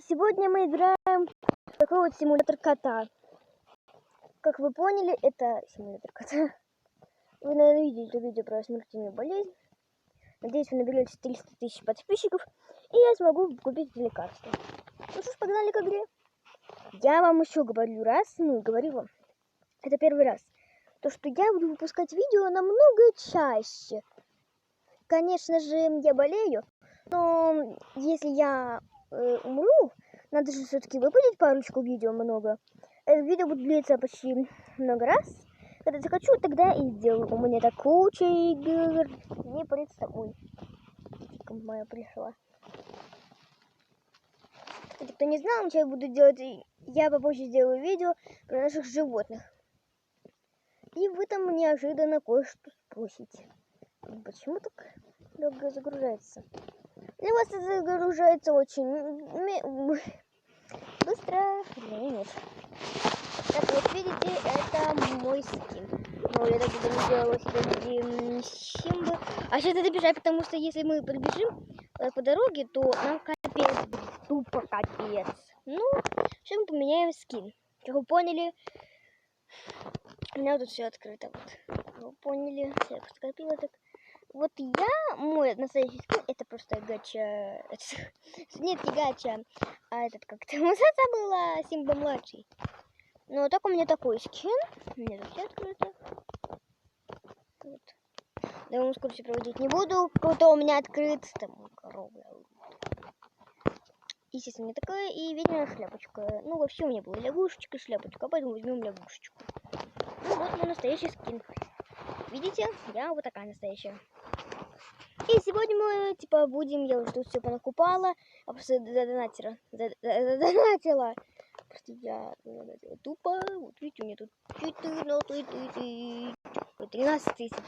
Сегодня мы играем в такой вот симулятор кота. Как вы поняли, это симулятор кота. Вы, наверное, видели это видео про смертельную болезнь. Надеюсь, вы наберете 300 тысяч подписчиков, и я смогу купить лекарство. Ну что ж, погнали к игре. Я вам еще говорю говорю вам, это первый раз, то, что я буду выпускать видео намного чаще. Конечно же, я болею, но если я умру, надо же все-таки выпустить парочку видео много. Это видео будет длиться почти много раз. Когда захочу, тогда и сделаю. У меня так куча игр. Не представляю. Ой, моя пришла. Кстати, кто не знал, что я буду делать, я попозже сделаю видео про наших животных. И вы там неожиданно кое-что спросите. Почему так долго загружается? Для вас это загружается очень быстро. Нет. Как вот видите, это мой скин. Но я так не делала себе символ. А сейчас надо бежать, потому что если мы пробежим по дороге, то нам капец будет. Тупо капец. Ну, сейчас мы поменяем скин. Как вы поняли, у меня тут все открыто. Вот. Вы поняли? Я подкопила так. Вот мой настоящий скин, это просто гача. Нет, не гача, а этот как-то забыла, Симба младший. Но так у меня такой скин. У меня тут все открыто. Вот. Да, я экскурсию проводить не буду. Кто у меня открыт. Там корова. Естественно, не такая. И видимо шляпочка. Ну, вообще у меня была лягушечка, шляпочка. Поэтому возьмем лягушечку. Ну, вот мой настоящий скин. Видите? Я вот такая настоящая. И сегодня мы, будем, я уже тут все понакупала, а просто задонатила. Просто я задонатила тупо. Вот видите, у меня тут 13 тысяч.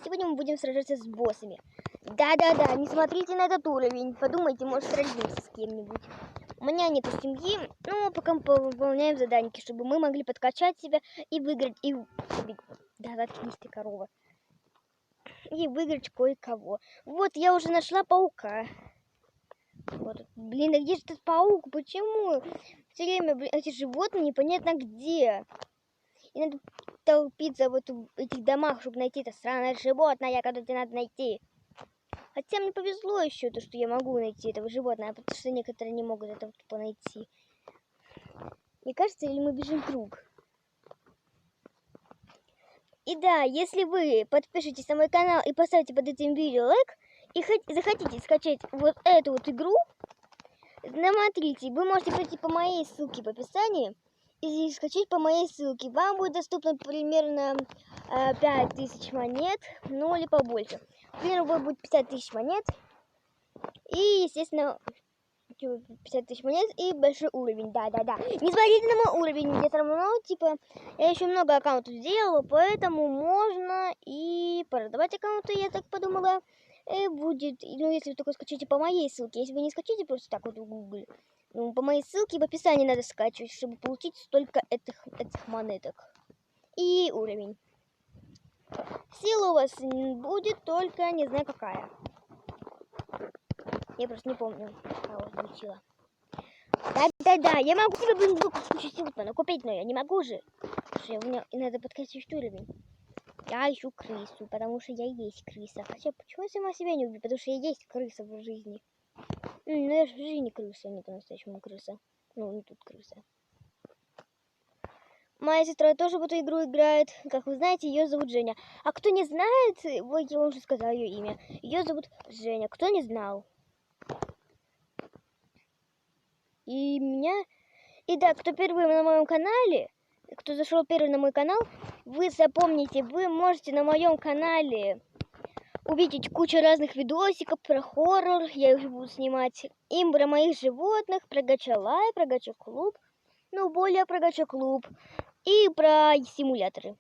Сегодня мы будем сражаться с боссами. Да-да-да, не смотрите на этот уровень. Подумайте, может, сразимся с кем-нибудь. У меня нету семьи, но пока мы выполняем заданьки, чтобы мы могли подкачать себя и выиграть. И... Да, заткнись ты, корова. И выиграть кое-кого. Вот, я уже нашла паука. Вот. Блин, а где же этот паук? Почему? Все время, эти животные непонятно где. И надо толпиться в этих домах, чтобы найти это странное животное, которое тебе надо найти. Хотя мне повезло еще, то, что я могу найти этого животного, потому что некоторые не могут это тупо найти. Мне кажется, или мы бежим круг. И да, если вы подпишитесь на мой канал и поставите под этим видео лайк, и захотите скачать вот эту вот игру, смотрите, вы можете пройти по моей ссылке в описании и скачать по моей ссылке. Вам будет доступно примерно 5000 монет, ну или побольше. Примерно будет 50 тысяч монет. И, естественно, 50 тысяч монет и большой уровень. Да-да-да. Не смотрите на мой уровень, я все равно, я еще много аккаунтов сделала, поэтому можно и продавать аккаунты, я так подумала. Будет, ну, если вы только скачаете по моей ссылке. Если вы не скачаете просто так вот в Google, ну, по моей ссылке в описании надо скачивать, чтобы получить столько этих монеток. И уровень. Сила у вас будет только не знаю какая. Я просто не помню, как звучила. Да-да-да, я могу тебе кучу сил накупить, но я не могу же. Слушай, мне надо подкачивать уровень. Я ищу крысу, потому что я и есть крыса. Хотя, почему я сама себя не убью? Потому что я есть крыса в жизни. Ну, я же в жизни крыса, а не по-настоящему крыса. Ну, не тут крыса. Моя сестра тоже в эту игру играет. Как вы знаете, ее зовут Женя. А кто не знает, вот я уже сказала ее имя. Ее зовут Женя. Кто не знал? И да, кто первый на моем канале, кто зашел первый на мой канал, вы запомните, вы можете на моем канале увидеть кучу разных видосиков про хоррор, я их буду снимать, и про моих животных, про гача-лай, про гача-клуб, ну, более про гача-клуб, и про симуляторы.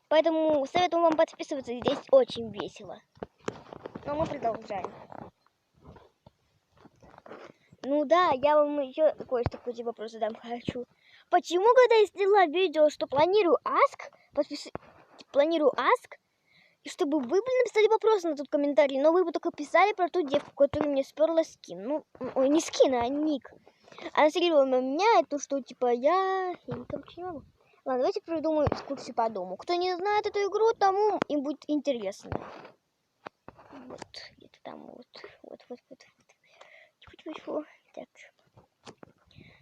Поэтому советую вам подписываться, здесь очень весело. Но мы продолжаем. Ну да, я вам еще кое-что вопрос задам хочу. Почему, когда я сняла видео, что планирую аск, И чтобы вы бы написали вопрос на тот комментарий, но вы бы только писали про ту девку, которая мне сперла скин. Ну, ой, не скин, а ник. Она все время меняет то, что типа я короче, не могу. Ладно, давайте придумаю экскурсию по дому. Кто не знает эту игру, тому им будет интересно. Вот, где-то там вот. Тьфу-тьфу-тьфу. Так.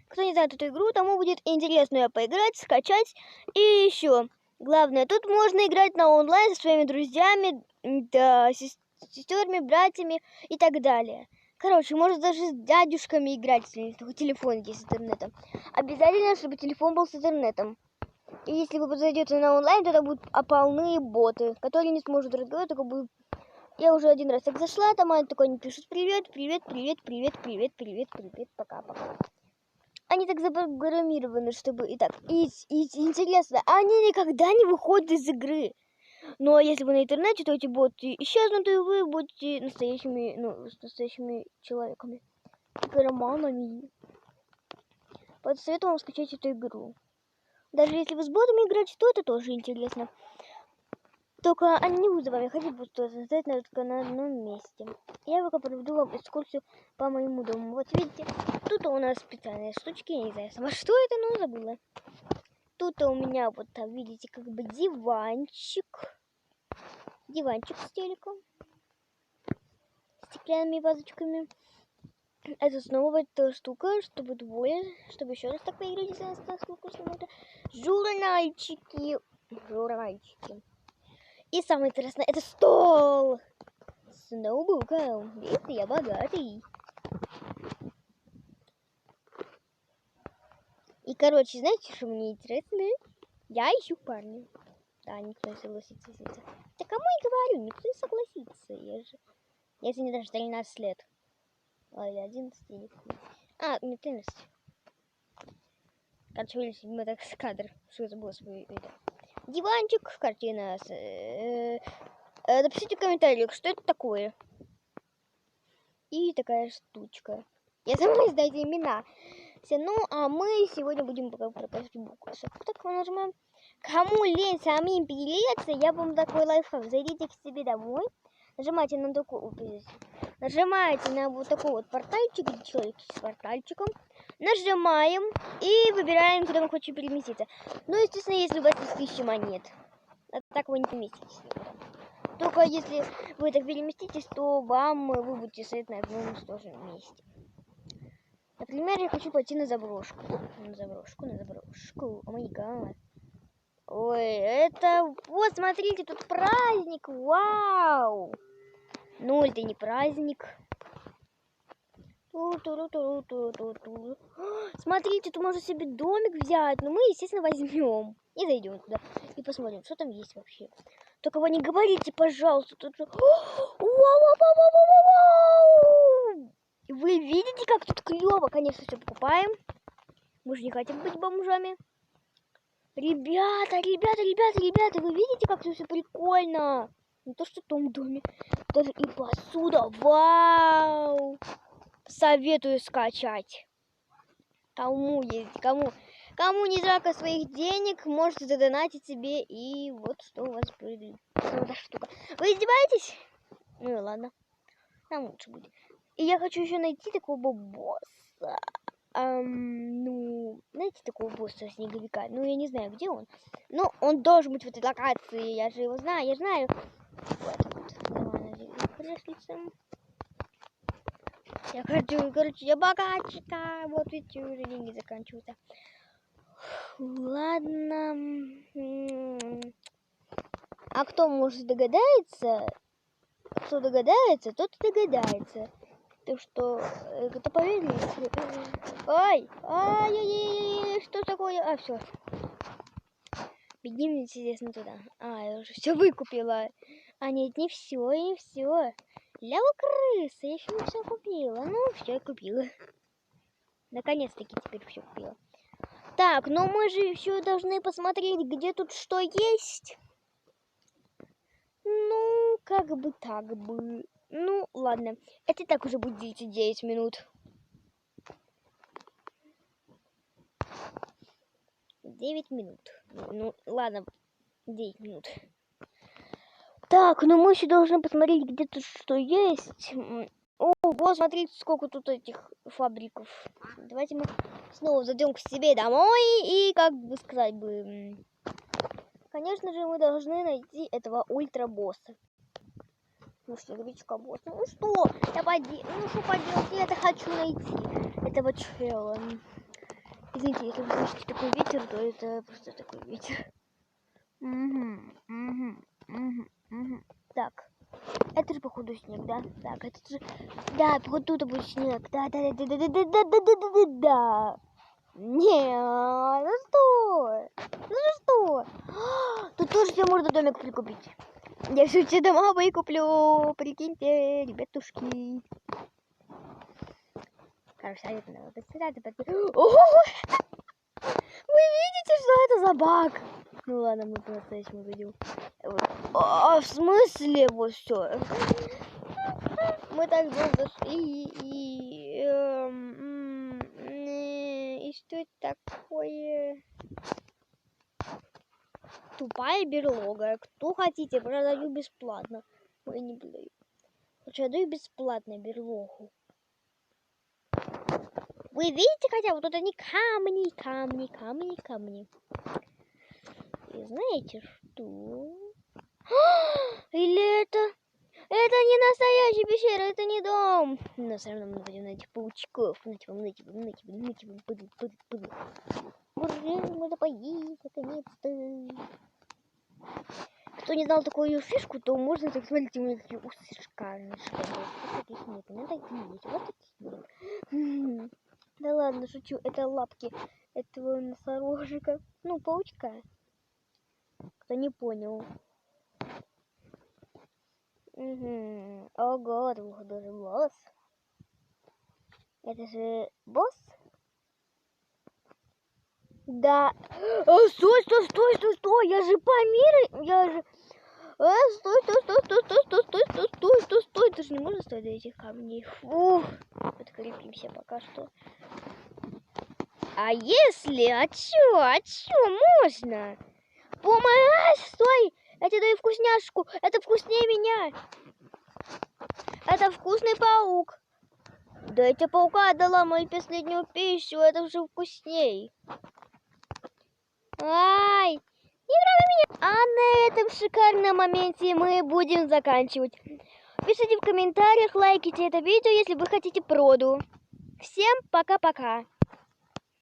Кто не знает эту игру, тому будет интересно ее поиграть, скачать. И еще, главное, тут можно играть на онлайн со своими друзьями, да, сестрами, братьями и так далее. Короче, можно даже с дядюшками играть, если только телефон есть с интернетом. Обязательно, чтобы телефон был с интернетом. И если вы зайдете на онлайн, то это будут полные боты, которые не сможет разговаривать, только будут... Я уже один раз так зашла, там они такой, они пишут привет, пока-пока. Они так запрограммированы, чтобы и так. И интересно, они никогда не выходят из игры. Но если вы на интернете, то эти боты исчезнут, и вы будете настоящими, с настоящими человеками. Игроманами. Поэтому советую вам скачать эту игру. Даже если вы с ботами играете, то это тоже интересно. Только они не будут за вами ходить, будут стоять только на одном месте. Я пока проведу вам экскурсию по моему дому. Вот видите, тут у нас специальные штучки, я не знаю сама, что это, но забыла. Тут у меня вот там, видите, как бы диванчик. Диванчик с телеком. Стеклянными вазочками. Это снова эта штука, чтобы двое, чтобы еще раз так поиграть, если у нас сколько смотрят. Журнальчики. И самое интересное, это стол. С ноутбуком. Видите, я богатый. И, короче, знаете, что мне интересно? Я ищу парня. Да, никто не согласится с этим. Да кому я говорю, никто не согласится. Если мне даже 13 лет. Или 11, не 13. Короче, вылез мы так с кадр. Что это было свой это. Диванчик, картина. Напишите в комментариях, что это такое. И такая штучка. Я сама не знаю эти имена. Ну, а мы сегодня будем показывать буквы. Так мы нажимаем. Кому лень самим переться, я вам такой лайфхак. Зайдите к себе домой. Нажимайте на такую... Нажимаете на вот такой вот портальчик, где человек с портальчиком. Нажимаем и выбираем, куда мы хотим переместиться. Ну, естественно, если у вас есть 1000 монет. А так вы не переместитесь никуда. Только если вы так переместитесь, то вы будете стоять на одном и том же месте. Например, я хочу пойти на заброшку. На заброшку. О май гад. Ой, это... Вот, смотрите, тут праздник. Вау. Ну, это не праздник. Смотрите, тут можно себе домик взять. Но мы, естественно, возьмем. И зайдем туда. И посмотрим, что там есть вообще. Только вы не говорите, пожалуйста. Тут... Вы видите, как тут клево? Конечно, все покупаем. Мы же не хотим быть бомжами. Ребята, вы видите, как тут все прикольно? Не то, что в том доме. Даже и посуда. Вау! Советую скачать. Кому не жалко своих денег, можете задонатить себе. И вот что у вас будет. Вот эта штука. Вы издеваетесь? Ну и ладно. Нам лучше будет. И я хочу еще найти такого босса. Знаете, такого босса снеговика. Ну, я не знаю, где он. Но он должен быть в этой локации. Я же его знаю, я знаю. Я хочу, короче, я богачка. Вот видите, уже деньги заканчиваются. Ладно. А кто может догадается? Кто догадается, тот и догадается. Ты что, это поверили? Ай, что такое? А, все. Бегим, интересно, туда. Я уже все выкупила. А нет, не все. Лява крыса, я еще не все купила. Ну, все купила. Наконец-таки теперь все купила. Так, но мы же еще должны посмотреть, где тут что есть. Ну, как бы так бы. Ну, ладно. Это и так уже будет 9 минут. 9 минут. Ну, ладно. 9 минут. Так, ну мы еще должны посмотреть, где тут что есть. Ого, смотрите, сколько тут этих фабриков. Давайте мы снова зайдем к себе домой и, как бы сказать бы... Конечно же, мы должны найти этого ультрабосса. Ну что, гречка-босса. Ну что, ну что поделать, я это хочу найти. Этого чела. Извините, если вы слышите такой ветер, то это просто такой ветер. Так. Это же, походу, снег, да? Так, это же... Да, походу, тут будет снег. Да. Не, ну что? Ну что? Тут тоже себе можно домик прикупить. Я все эти дома выкуплю. Прикиньте, ребятушки. Короче, это надо постирать. Вы видите, что это за баг? Ну ладно, мы по-настоящему видим. В смысле вот все? Мы так долго шли и что это такое? Тупая берлога. Кто хотите, продаю бесплатно. Ой, не продаю. Лучше я даю бесплатно берлогу. Вы видите, хотя вот тут они камни. И знаете что? Или это? Это не настоящая пещера, это не дом. Но все равно мы будем найти паучков. Ура, мы допоили, наконец-то. Кто не знал такую фишку, то можно, так смотрите, у меня такие усы шикарные. Вот таких нет, у меня такие есть, вот таких нет. Да ладно, шучу, это лапки этого носорожика. Ну, паучка. Кто не понял. Ого, это даже босс. Это же босс? Да. Стой, я же Памир, я же... Стой, ты же не можешь стоять до этих камней. Фух, подкрепимся пока что. А если, а чё можно? Помогай, стой, я тебе даю вкусняшку, это вкуснее меня. Это вкусный паук. Да я тебе паука отдала мою последнюю пищу, это уже вкусней. Ай, не трогай меня. А на этом шикарном моменте мы будем заканчивать. Пишите в комментариях, лайкайте это видео, если вы хотите проду. Всем пока-пока.